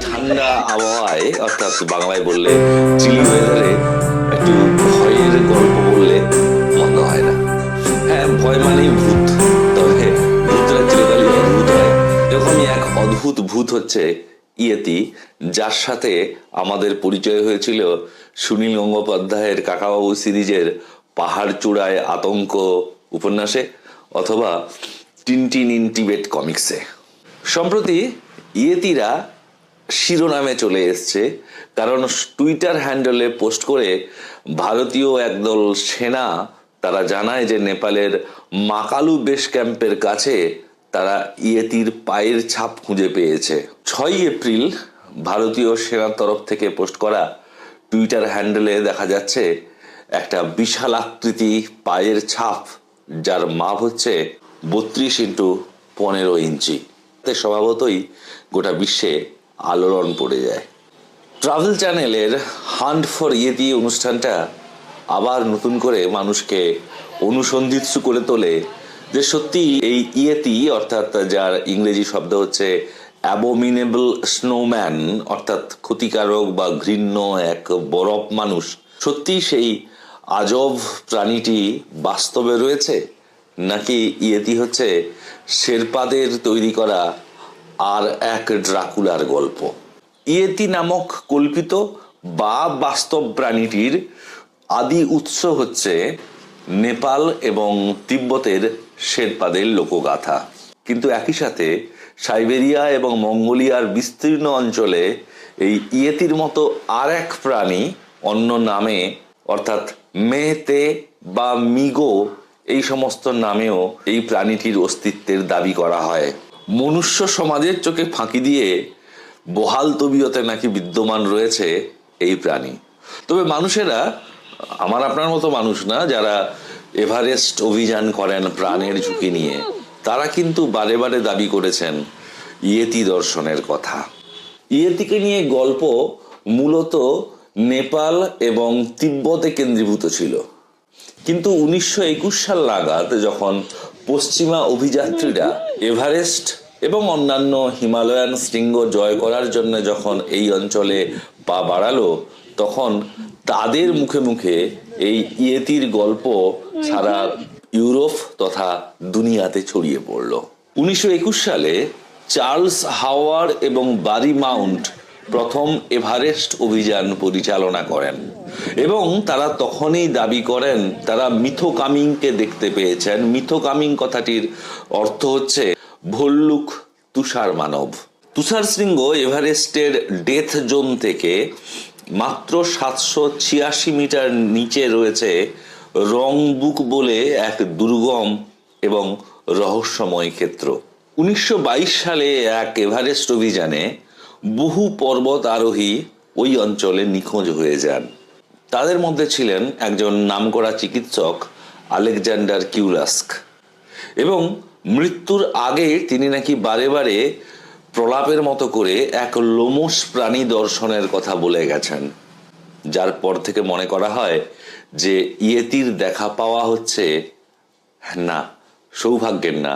ঠান্ডা আবহাওয়ায় অর্থাৎ বাংলায় বললে চিলি ওয়েদারে একটু ভয়ের গল্প বললে মন্দ হয় না। হ্যাঁ, ভয় মানেই ভূত, তবে ভূতরা চিরকালই অদ্ভুত হয়। এরকমই এক অদ্ভুত ভূত হচ্ছে ইয়েতি, যার সাথে আমাদের পরিচয় হয়েছিল সুনীল গঙ্গোপাধ্যায়ের কাকাবাবু সিরিজের পাহাড় চূড়ায় আতঙ্ক উপন্যাসে অথবা টিনটিন ইন টিবেট কমিক্সে। সম্প্রতি ইয়েতিরা শিরোনামে চলে এসছে, কারণ টুইটার হ্যান্ডেলে পোস্ট করে ভারতীয় একদল সেনা তারা জানায় যে নেপালের মাকালু বেস ক্যাম্পের কাছে তারা ইয়েতির পায়ের ছাপ খুঁজে পেয়েছে। 6 এপ্রিল ভারতীয় সেনার তরফ থেকে পোস্ট করা টুইটার হ্যান্ডেলে দেখা যাচ্ছে একটা বিশাল আকৃতি পায়ের ছাপ, যার মাপ হচ্ছে 32x15 ইঞ্চি। স্বভাবতই গোটা বিশ্বে আলোড়ন পড়ে যায়। ট্রাভেল চ্যানেলের হান্ট ফর ইয়েতি অনুষ্ঠানটা আবার নতুন করে মানুষকে অনুসন্ধিৎসু করে তোলে যে সত্যি এই ইয়েতি, অর্থাৎ যার ইংরেজি শব্দ হচ্ছে অ্যাবোমিনেবল স্নোম্যান, অর্থাৎ ক্ষতিকারক বা ঘৃণ্য এক বরফ মানুষ, সত্যি সেই আজব প্রাণীটি বাস্তবে রয়েছে, নাকি ইয়েতি হচ্ছে শেরপাদের তৈরি করা আর এক ড্রাকুলার গল্প। ইয়েতি নামক কল্পিত বা বাস্তব প্রাণীটির আদি উৎস হচ্ছে নেপাল এবং তিব্বতের শেরপাদের লোকগাথা। কিন্তু একই সাথে সাইবেরিয়া এবং মঙ্গোলিয়ার বিস্তীর্ণ অঞ্চলে এই ইয়েতির মতো আর এক প্রাণী অন্য নামে, অর্থাৎ মেতে বা মিগো, এই সমস্ত নামেও এই প্রাণীটির অস্তিত্বের দাবি করা হয়। মনুষ্য সমাজের চোখে ফাঁকি দিয়ে বহাল তবিয়তে নাকি বিদ্যমান রয়েছে এই প্রাণী। তবে মানুষেরা, আমার আপনার মতো মানুষ না, যারা এভারেস্ট অভিযান করেন প্রাণের ঝুঁকি নিয়ে, তারা কিন্তু বারে বারে দাবি করেছেন ইয়েতি দর্শনের কথা। ইয়েতিকে নিয়ে গল্প মূলত নেপাল এবং তিব্বতে কেন্দ্রীভূত ছিল, কিন্তু 1921 সাল নাগাদ যখন পশ্চিমা অভিযাত্রীরা এভারেস্ট এবং অন্যান্য হিমালয়ান শৃঙ্গ জয় করার জন্য যখন এই অঞ্চলে পা বাড়ালো, তখন তাদের মুখে মুখে এই ইয়েতির গল্প সারা ইউরোপ তথা দুনিয়াতে ছড়িয়ে পড়ল। 1921 সালে চার্লস হাওয়ার এবং বারি মাউন্ট প্রথম এভারেস্ট অভিযান পরিচালনা করেন এবং তারা তখনই দাবি করেন তারা মিথোকামিংকে দেখতে পেয়েছেন। মিথোকামিং কথাটির অর্থ হচ্ছে ভল্লুক তুষার মানব। তুষার শৃঙ্গ এভারেস্টের ডেথ জোন থেকে মাত্র 786 মিটার নিচে রয়েছে রংবুক বলে এক দুর্গম এবং রহস্যময় ক্ষেত্র। 1922 সালে এক এভারেস্ট অভিযানে বহু পর্বত আরোহী ওই অঞ্চলে নিখোঁজ হয়ে যান। তাদের মধ্যে ছিলেন একজন নামকরা চিকিৎসক আলেকজান্ডার কিউলাস্ক, এবং মৃত্যুর আগে তিনি নাকি বারে বারে প্রলাপের মতো করে এক লোমশ প্রাণী দর্শনের কথা বলে গেছেন, যার পর থেকে মনে করা হয় যে ইয়েতির দেখা পাওয়া হচ্ছে না সৌভাগ্যের না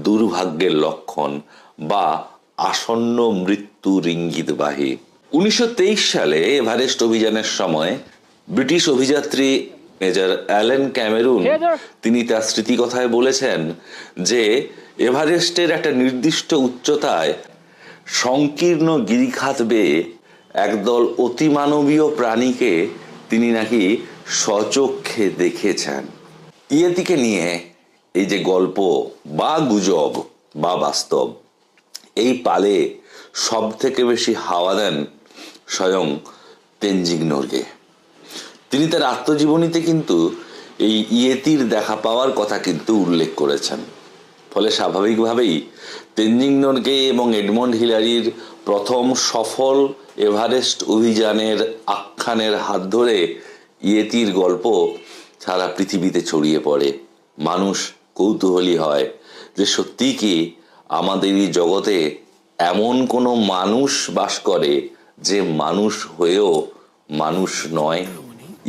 দুর্ভাগ্যের লক্ষণ বা আসন্ন মৃত্যুর ইঙ্গিতবাহী। 1923 সালে এভারেস্ট অভিযানের সময় ব্রিটিশ অভিযাত্রী মেজর অ্যালেন ক্যামেরুন তিনি তার স্মৃতিকথায় বলেছেন যে এভারেস্টের একটা নির্দিষ্ট উচ্চতায় সংকীর্ণ গিরিখাত বেয়ে একদল অতিমানবীয় প্রাণীকে তিনি নাকি স্বচক্ষে দেখেছেন। ইয়েতিকে নিয়ে এই যে গল্প বা গুজব বা বাস্তব, এই পালে সব থেকে বেশি হাওয়া দেন স্বয়ং তেনজিং নোরগে। তিনি তার আত্মজীবনীতে কিন্তু এই ইয়েতির দেখা পাওয়ার কথা কিন্তু উল্লেখ করেছেন। ফলে স্বাভাবিকভাবেই তেনজিং নোরগে এবং এডমন্ড হিলারির প্রথম সফল এভারেস্ট অভিযানের আখ্যানের হাত ধরে ইয়েতির গল্প সারা পৃথিবীতে ছড়িয়ে পড়ে। মানুষ কৌতূহলী হয় যে সত্যি কি আমাদের এই জগতে এমন কোনো মানুষ বাস করে যে মানুষ হয়েও মানুষ নয়।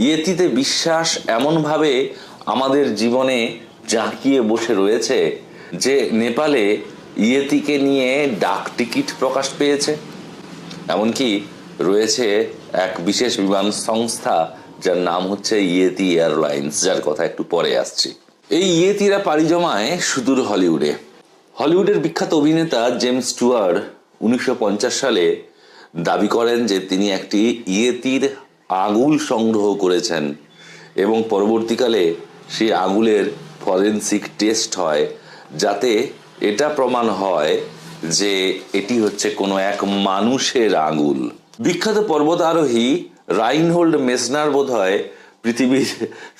ইয়েতিতে বিশ্বাস এমনভাবে আমাদের জীবনে জাঁকিয়ে বসে রয়েছে যে নেপালে ইয়েতিকে নিয়ে ডাক টিকিট প্রকাশ পেয়েছে। এমনকি রয়েছে এক বিশেষ বিমান সংস্থা যার নাম হচ্ছে ইয়েতি এয়ারলাইন্স, যার কথা একটু পরে আসছি। এই ইয়েতিরা পাড়ি জমায় সুদূর হলিউডে। হলিউডের বিখ্যাত অভিনেতা জেমস স্টুয়ার্ট 1950 সালে দাবি করেন যে তিনি একটি ইয়েতির আঙুল সংগ্রহ করেছেন এবং পরবর্তীকালে সেই আঙুলের ফরেনসিক টেস্ট হয়, যাতে এটা প্রমাণ হয় যে এটি হচ্ছে কোনো এক মানুষের আঙুল। বিখ্যাত পর্বতারোহী রাইনহোল্ড মেসনার বোধহয় পৃথিবীর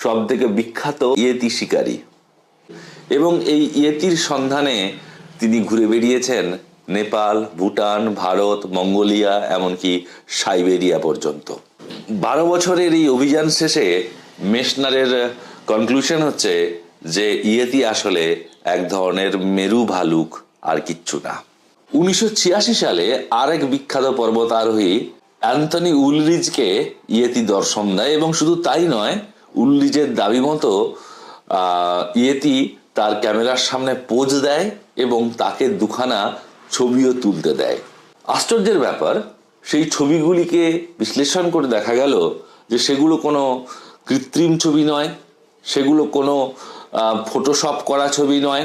সব থেকে বিখ্যাত ইয়েতি শিকারী, এবং এই ইয়েতির সন্ধানে তিনি ঘুরে বেরিয়েছেন নেপাল, ভুটান, ভারত, মঙ্গোলিয়া, এমনকি সাইবেরিয়া পর্যন্ত। 12 বছরের এই অভিযান শেষে মেসনারের কনক্লুশন হচ্ছে যে ইয়েতি আসলে এক ধরনের মেরু ভালুক, আর কিচ্ছু না। 1986 সালে আরেক বিখ্যাত পর্বতারোহী অ্যান্থনি উলরিজকে ইয়েতি দর্শন দেয়, এবং শুধু তাই নয়, উলরিজের দাবি মতো ইয়েতি তার ক্যামেরার সামনে পোজ দেয় এবং তাকে দুখানা ছবিও তুলতে দেয়। আশ্চর্যের ব্যাপার, সেই ছবিগুলিকে বিশ্লেষণ করে দেখা গেল যে সেগুলো কোনো কৃত্রিম ছবি নয়, সেগুলো কোনো ফটোশপ করা ছবি নয়,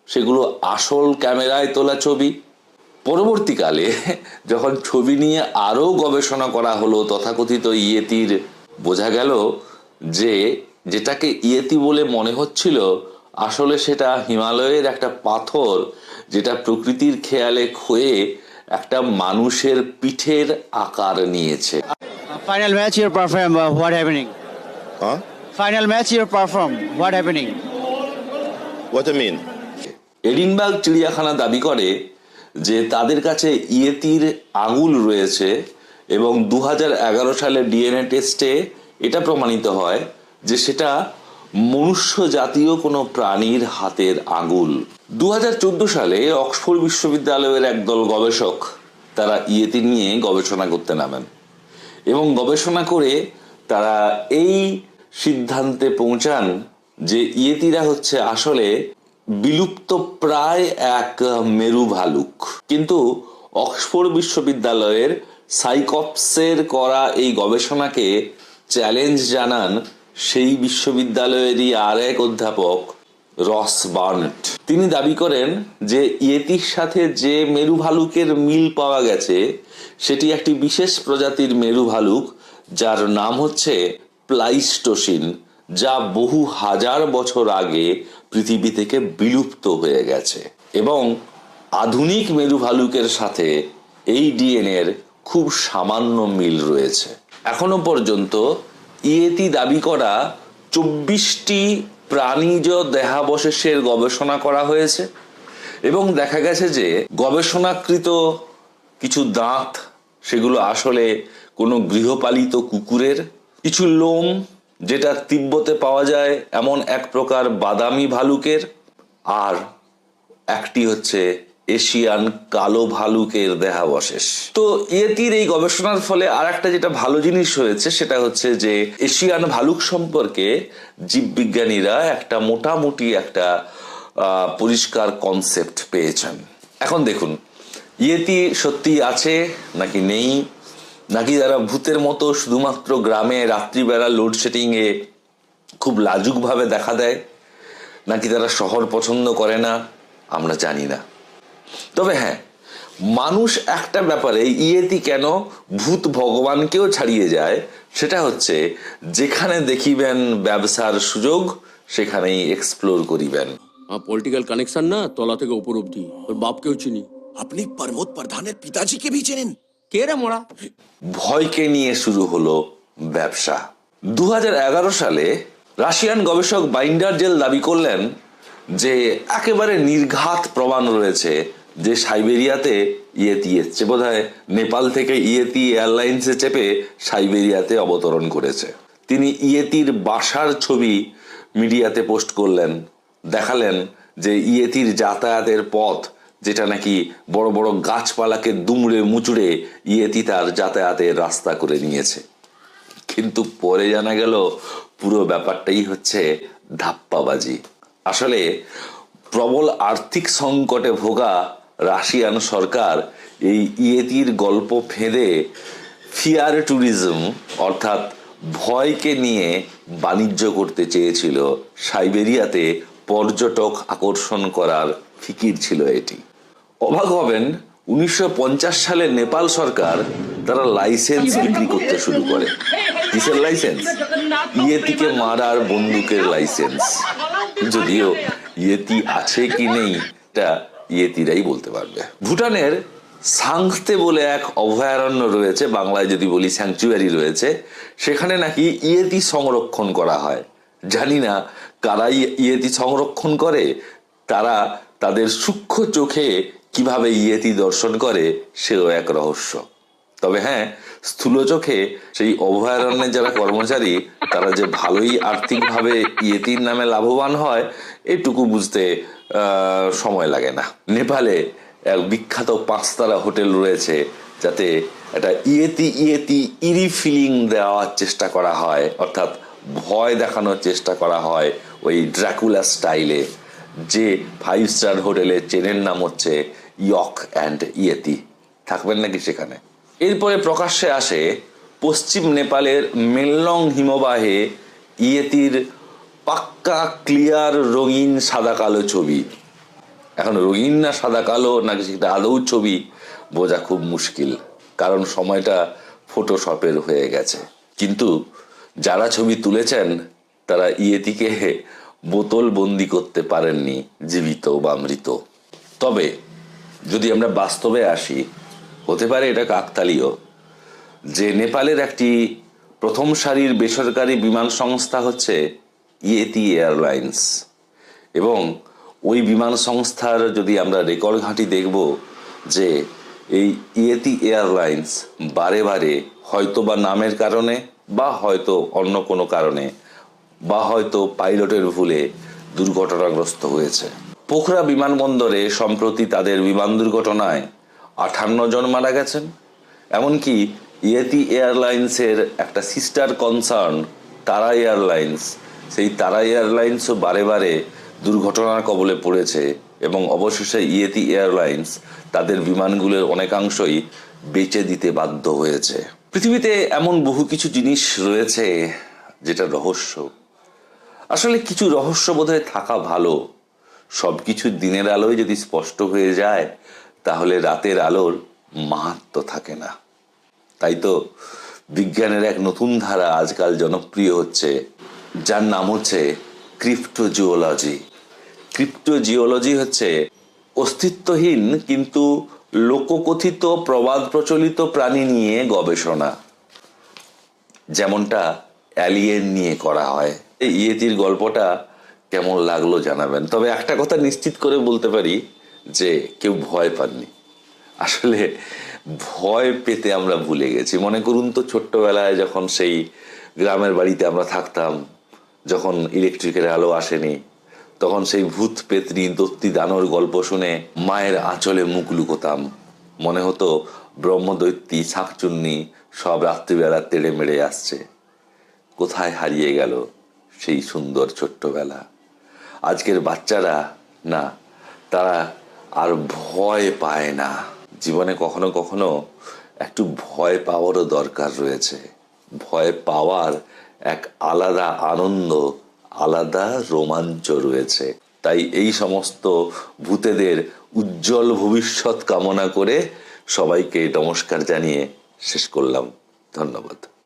সেগুলো আসল ক্যামেরায় তোলা ছবি। পরবর্তীকালে যখন ছবি নিয়ে আরও গবেষণা করা হলো তথাকথিত ইয়েতির, বোঝা গেল যে যেটাকে ইয়েতি বলে মনে হচ্ছিল আসলে সেটা হিমালয়ের একটা পাথর, যেটা প্রকৃতির খেয়ালে ক্ষয়ে একটা মানুষের পিঠের আকার নিয়েছে। Final match you perform, what happening? Huh? Final match you perform, what happening? What do you mean? Edinburgh চিড়িয়াখানা দাবি করে যে তাদের কাছে ইয়েতির আঙুল রয়েছে, এবং 2011 সালে ডিএনএ টেস্টে এটা প্রমাণিত হয় যে সেটা মনুষ্য জাতীয় কোনো প্রাণীর হাতের আঙুল। 2014 সালে অক্সফোর্ড বিশ্ববিদ্যালয়ের একদল গবেষক তারা ইয়েতি নিয়ে গবেষণা করতে নামেন, এবং গবেষণা করে তারা এই সিদ্ধান্তে পৌঁছান যে ইয়েতিরা হচ্ছে আসলে বিলুপ্ত প্রায় এক মেরু ভালুক। কিন্তু অক্সফোর্ড বিশ্ববিদ্যালয়ের সাইকপসের করা এই গবেষণাকে চ্যালেঞ্জ জানান সেই বিশ্ববিদ্যালয়েরই আর এক অধ্যাপক রস বার্নেট। তিনি দাবি করেন যে ইয়েতির সাথে যে মেরু ভালুকের মিল পাওয়া গেছে সেটি একটি বিশেষ প্রজাতির মেরু ভালুক, যার নাম হচ্ছে প্লাইস্টোসিন, যা বহু হাজার বছর আগে পৃথিবী থেকে বিলুপ্ত হয়ে গেছে। এবং আধুনিক মেরু ভালুকের সাথে এই ডিএনএর খুব সামান্য মিল রয়েছে। এখনো পর্যন্ত ইয়েতি দাবি করা 24টি প্রাণীজ দেহাবশেষের গবেষণা করা হয়েছে, এবং দেখা গেছে যে গবেষণাকৃত কিছু দাঁত সেগুলো আসলে কোনো গৃহপালিত কুকুরের, কিছু লোম যেটা তিব্বতে পাওয়া যায় এমন এক প্রকার বাদামি ভালুকের, আর একটি হচ্ছে এশিয়ান কালো ভালুকের দেহাবশেষ। তো ইয়েতির এই গবেষণার ফলে আর একটা যেটা ভালো জিনিস হয়েছে সেটা হচ্ছে যে এশিয়ান ভালুক সম্পর্কে জীববিজ্ঞানীরা একটা মোটামুটি একটা পরিষ্কার কনসেপ্ট পেয়েছেন। এখন দেখুন, ইয়েতি সত্যি আছে নাকি নেই, নাকি যারা ভূতের মতো শুধুমাত্র গ্রামে রাত্রিবেলা লোডশেডিংয়ে খুব লাজুকভাবে দেখা দেয়, নাকি তারা শহর পছন্দ করে না, আমরা জানি না। তবে হ্যাঁ, মানুষ একটা ব্যাপারে ইয়েতি কেন ভূত ভগবানকেও ছাড়িয়ে যায় সেটা হচ্ছে যেখানে দেখিবেন ব্যবসার সুযোগ সেখানেই এক্সপ্লোর করিবেন। পলিটিক্যাল কানেকশন না তলা থেকে উপর অব্দি, ওর বাপকেও চিনি। আপনি প্রমোদ প্রধানের পিতাজিকে ভি চেনেন? কে রে মোড়া? ভয়কে নিয়ে শুরু হলো ব্যবসা। 2011 সালে রাশিয়ান গবেষক বাইন্ডারজেল দাবি করলেন যে একেবারে নির্ঘাত প্রমাণ রয়েছে যে সাইবেরিয়াতে ইয়েতি এসছে, বোধহয় নেপাল থেকে ইয়েতি এয়ারলাইন্সে চেপে সাইবেরিয়াতে অবতরণ করেছে। তিনি ইয়েতির বাসার ছবি মিডিয়াতে পোস্ট করলেন, দেখালেন যে ইয়েতির যাতায়াতের পথ, যেটা নাকি বড় বড় গাছপালাকে দুমড়ে মুচড়ে ইয়েতি তার যাতায়াতের রাস্তা করে নিয়েছে। কিন্তু পরে জানা গেল পুরো ব্যাপারটাই হচ্ছে ধাপ্পাবাজি। আসলে প্রবল আর্থিক সংকটে ভোগা রাশিয়ান সরকার এই ইয়েতির গল্প ফেঁদে ফিয়ার ট্যুরিজম অর্থাৎ ভয়কে নিয়ে বাণিজ্য করতে চেয়েছিল। সাইবেরিয়াতে পর্যটক আকর্ষণ করার ফিকির ছিল এটি। অবাক হবেন, 1950 সালে নেপাল সরকার তারা লাইসেন্স বিক্রি করতে শুরু করে। কিসের লাইসেন্স? ইয়েতিকে মারার বন্দুকের লাইসেন্স। যদিও ইয়েতি আছে কি নেই তা ইয়েতিরাই বলতে পারবে। ভুটানের সাংস্তে বলে এক অভয়ারণ্য রয়েছে, বাংলায় যদি বলি স্যাংচুয়ারি রয়েছে, সেখানে নাকি ইয়েতি সংরক্ষণ করা হয়। জানি না কারা ইয়েতি সংরক্ষণ করে, তারা তাদের সূক্ষ্ম চোখে কিভাবে ইয়েতি দর্শন করে সেও এক রহস্য। তবে হ্যাঁ, স্থূল চোখে সেই অভয়ারণ্যের যারা কর্মচারী তারা যে ভালোই আর্থিকভাবে ইয়েতির নামে লাভবান হয় এটুকু বুঝতে সময় লাগে না। নেপালে এক বিখ্যাত 5 তারা হোটেল রয়েছে, যাতে একটা ইয়েতি ইরি ফিলিং দেওয়ার চেষ্টা করা হয়, অর্থাৎ ভয় দেখানোর চেষ্টা করা হয় ওই ড্রাকুলা স্টাইলে। যে 5 স্টার হোটেলের চেনের নাম হচ্ছে ইয়ক অ্যান্ড ইয়েতি। থাকবেন নাকি সেখানে? এরপরে প্রকাশ্যে আসে পশ্চিম নেপালের মেনলং হিমবাহে ইয়েতির পাক্কা ক্লিয়ার রঙিন সাদা কালো ছবি। এখন রঙিন না সাদা কালো নাকি সেটা আদৌ ছবি বোঝা খুব মুশকিল, কারণ সময়টা ফটোশপের হয়ে গেছে। কিন্তু যারা ছবি তুলেছেন তারা ইয়েতিকে বোতল বন্দি করতে পারেননি, জীবিত বা মৃত। তবে যদি আমরা বাস্তবে আসি, হতে পারে এটা কাকতালীয় যে নেপালের একটি প্রথম সারির বেসরকারি বিমান সংস্থা হচ্ছে ইয়েতি এয়ারলাইন্স, এবং ওই বিমান সংস্থার যদি আমরা রেকর্ড ঘাঁটি দেখব যে এই ইয়েতি এয়ারলাইন্স বারে বারে হয়তো বা নামের কারণে বা হয়তো অন্য কোনো কারণে বা হয়তো পাইলটের ভুলে দুর্ঘটনাগ্রস্ত হয়েছে। পোখরা বিমানবন্দরে সম্প্রতি তাদের বিমান দুর্ঘটনায় 58 জন মারা গেছেন। এমনকি ইয়েতি এয়ারলাইন্সের একটা সিস্টার কনসার্ন তারা এয়ারলাইন্স, সেই তারা এয়ারলাইন্সও বারে বারে দুর্ঘটনার কবলে পড়েছে, এবং অবশেষে ইয়েতি এয়ারলাইন্স তাদের বিমানগুলোর অনেকাংশই বেচে দিতে বাধ্য হয়েছে। পৃথিবীতে এমন বহু কিছু জিনিস রয়েছে যেটা রহস্য। আসলে কিছু রহস্য বোধহয় থাকা ভালো। সবকিছু দিনের আলোয় যদি স্পষ্ট হয়ে যায় তাহলে রাতের আলোর মাহাত্ম্য থাকে না। তাই তো বিজ্ঞানের এক নতুন ধারা আজকাল জনপ্রিয় হচ্ছে, যার নাম হচ্ছে ক্রিপ্টোজিওলজি। ক্রিপ্টোজিওলজি হচ্ছে অস্তিত্বহীন কিন্তু লোককথিত প্রবাদ প্রচলিত প্রাণী নিয়ে গবেষণা, যেমনটা অ্যালিয়েন নিয়ে করা হয়। এই ইয়েতির গল্পটা কেমন লাগলো জানাবেন। তবে একটা কথা নিশ্চিত করে বলতে পারি যে কেউ ভয় পাননি। আসলে ভয় পেতে আমরা ভুলে গেছি। মনে করুন তো, ছোট্টবেলায় যখন সেই গ্রামের বাড়িতে আমরা থাকতাম, যখন ইলেকট্রিকের আলো আসেনি, তখন সেই ভূত পেতনি দত্তি দানোর গল্প শুনে মায়ের আঁচলে মুখ লুকোতাম। মনে হতো ব্রহ্মদৈত্যী শাঁকচুন্নি সব রাত্রিবেলা তেড়ে মেড়ে আসছে। কোথায় হারিয়ে গেল সেই সুন্দর ছোট্টবেলা? আজকের বাচ্চারা না, তারা আর ভয় পায় না। জীবনে কখনো কখনো একটু ভয় পাওয়ারও দরকার রয়েছে। ভয় পাওয়ার এক আলাদা আনন্দ, আলাদা রোমাঞ্চ রয়েছে। তাই এই সমস্ত ভূতেদের উজ্জ্বল ভবিষ্যৎ কামনা করে সবাইকে নমস্কার জানিয়ে শেষ করলাম। ধন্যবাদ।